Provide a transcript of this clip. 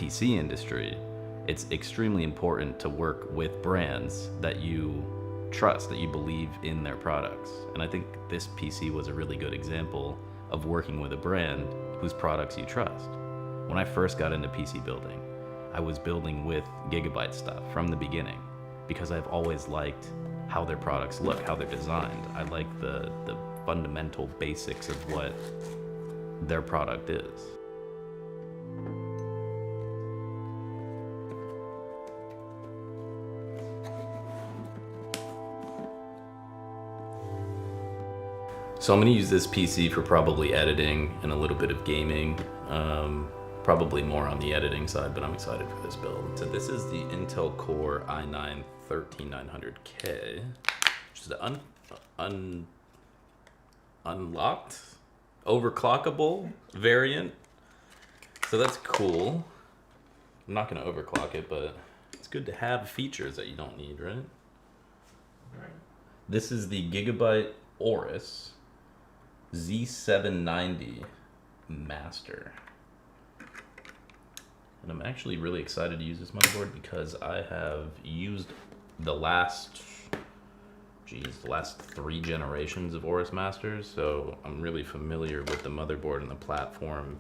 PC industry, it's extremely important to work with brands that you trust, that you believe in their products. And I think this PC was a really good example of working with a brand whose products you trust. When I first got into PC building, I was building with GIGABYTE stuff from the beginning because I've always liked how their products look, how they're designed. I like the fundamental basics of what their product is. So I'm going to use this PC for probably editing and a little bit of gaming. Probably more on the editing side, but I'm excited for this build. So this is the Intel Core i9 13900K, which is the unlocked, overclockable variant. So that's cool. I'm not going to overclock it, but it's good to have features that you don't need, right? This is the GIGABYTE AORUS Z790 Master. And I'm actually really excited to use this motherboard because I have used the last 3 generations of AORUS Masters, so I'm really familiar with the motherboard and the platform.